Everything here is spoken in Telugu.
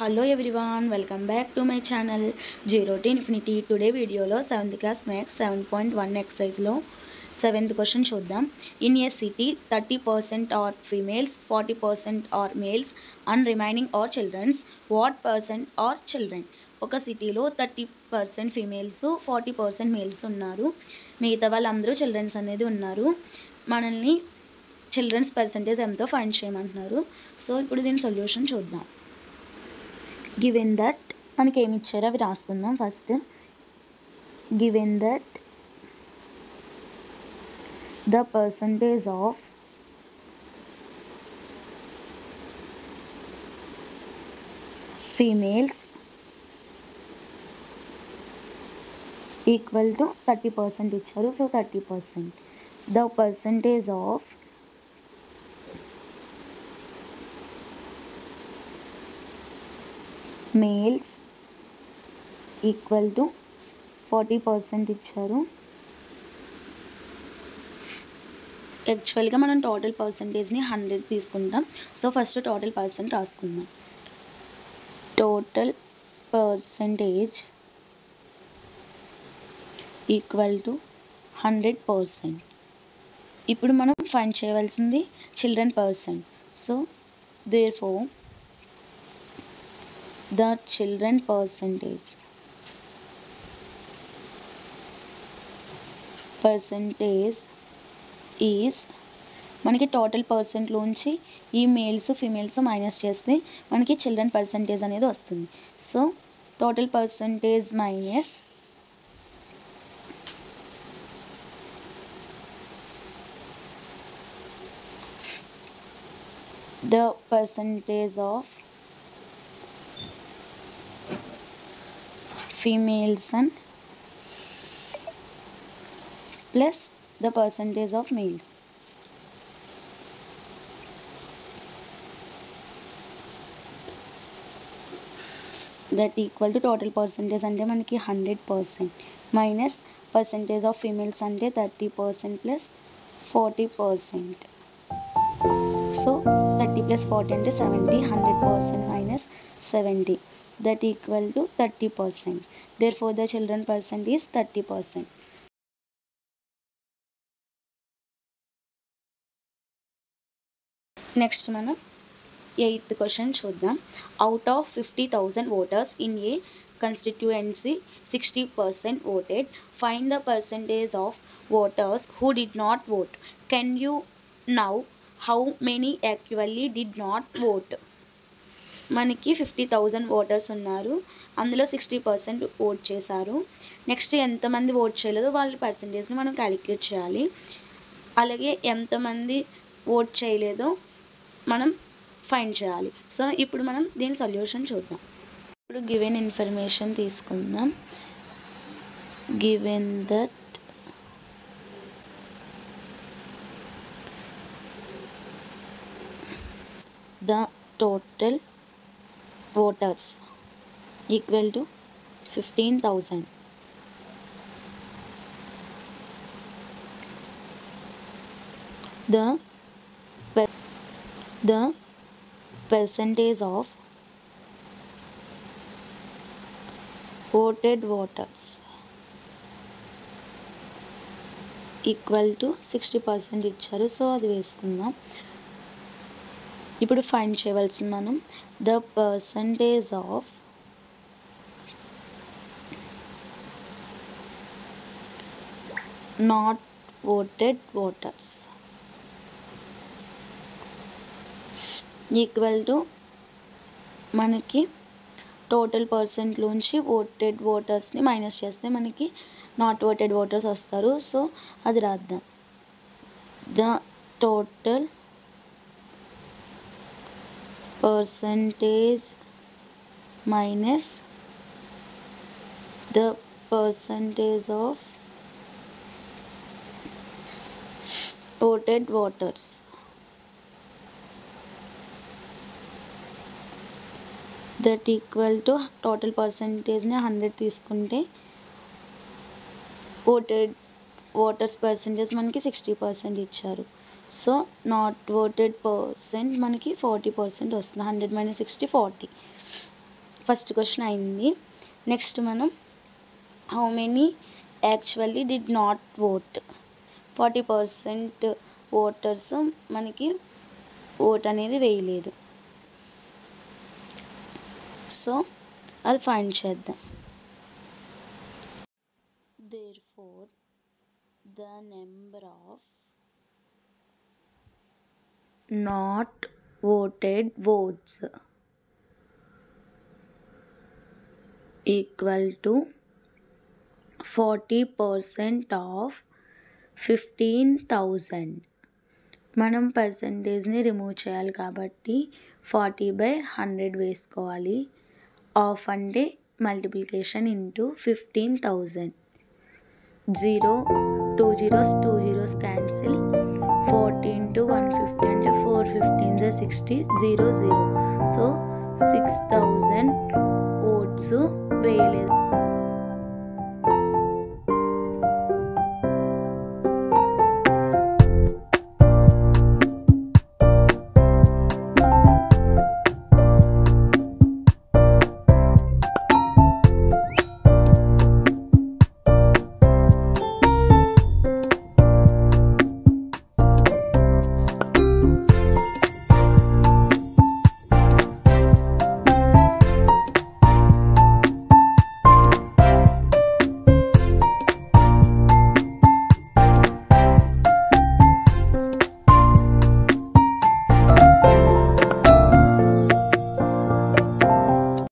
Hello everyone, welcome back to my channel Zero to Infinity. Today video lo 7th class maths 7.1 exercise lo 7th question చూద్దాం. In a city 30% are females, 40% are males and remaining are children. What percent are children? ఒక సిటీలో 30% ఫీమేల్స్ 40% మేల్స్ ఉన్నారు. మిగతా వాళ్ళందరూ చిల్డ్రన్స్ అనేది ఉన్నారు. మనల్ని చిల్డ్రన్స్ పర్సంటేజ్ ఎంతో ఫైండ్ చేయమంటున్నారు. సో ఇప్పుడు దీని సొల్యూషన్ చూద్దాం. గివెన్ దట్ మనకి ఏమి ఇచ్చారో అవి రాసుకుందాం. First given that the percentage of females equal to 30% ఇచ్చారు. So 30%. The percentage of males equal to 40% ఇచ్చారు. యాక్చువల్గా మనం టోటల్ పర్సంటేజ్ని 100 తీసుకుంటాం. సో ఫస్ట్ టోటల్ పర్సెంట్ రాసుకుందాం. Total percentage equal to 100%. ఇప్పుడు మనం ఫైండ్ చేయవలసింది children percent. So therefore the children percentage is మనకి టోటల్ పర్సెంట్లోంచి ఈ మేల్స్ ఫీమేల్స్ మైనస్ చేస్తే మనకి చిల్డ్రన్ పర్సెంటేజ్ అనేది వస్తుంది. So total percentage minus the percentage of females and plus the percentage of males. That equal to total percentage అంటే మనకి 100% మైనస్ పర్సంటేజ్ ఆఫ్ ఫీమేల్స్ అంటే 30% ప్లస్ 40%. సో 30 ప్లస్ 40 అంటే 70. 100% minus 70. That equal to 30%. Therefore the children percent is 30%. Next మనం 8th క్వశ్చన్ చూద్దాం. Out of 50,000 voters in a constituency 60% voted. Find the percentage of voters who did not vote. Can you know how many actually did not vote? మనకి 50,000 ఓటర్స్ ఉన్నారు. అందులో 60% ఓట్ చేశారు. నెక్స్ట్ ఎంతమంది ఓట్ చేయలేదో వాళ్ళ పర్సంటేజ్ని మనం క్యాలిక్యులేట్ చేయాలి. అలాగే ఎంతమంది ఓట్ చేయలేదో మనం ఫైండ్ చేయాలి. సో ఇప్పుడు మనం దీని సొల్యూషన్ చూద్దాం. ఇప్పుడు గివెన్ ఇన్ఫర్మేషన్ తీసుకుందాం. Given that the total voters equal to 15,000. The percentage of voted voters equal to 60% ఇచ్చారు. సో అది వేసుకుందాం. ఇప్పుడు ఫైండ్ చేయవలసింది మనం the percentage of not voted voters equal to మనకి టోటల్ పర్సెంట్లోంచి ఓటెడ్ ఓటర్స్ని మైనస్ చేస్తే మనకి నాట్ ఓటెడ్ ఓటర్స్ వస్తారు. సో అది రాద్దాం. The total percentage minus the percentage of voted voters. That equal to total percentage ని 100 తీసుకుంటే voted voters percentage మనకి 60% ఇచ్చారు. సో నాట్ ఓటెడ్ పర్సెంట్ మనకి 40% వస్తుంది. 100 - 60 40. ఫస్ట్ క్వశ్చన్ అయింది. నెక్స్ట్ మనం how many actually did not vote. 40% voters మనకి ఓట్ అనేది వేయలేదు. సో అది ఫైండ్ చేద్దాం. Therefore, the number of not voted votes equal to 40% of 15,000. మనం పర్సంటేజ్ని రిమూవ్ చేయాలి కాబట్టి 40/100 వేసుకోవాలి. ఆఫ్ అంటే multiplication into 15,000. 0 2 zeros cancel. 40 into 150 అంటే 4 15s 60 0 0. సో 6,000 ఓట్స్ వేయలేదు.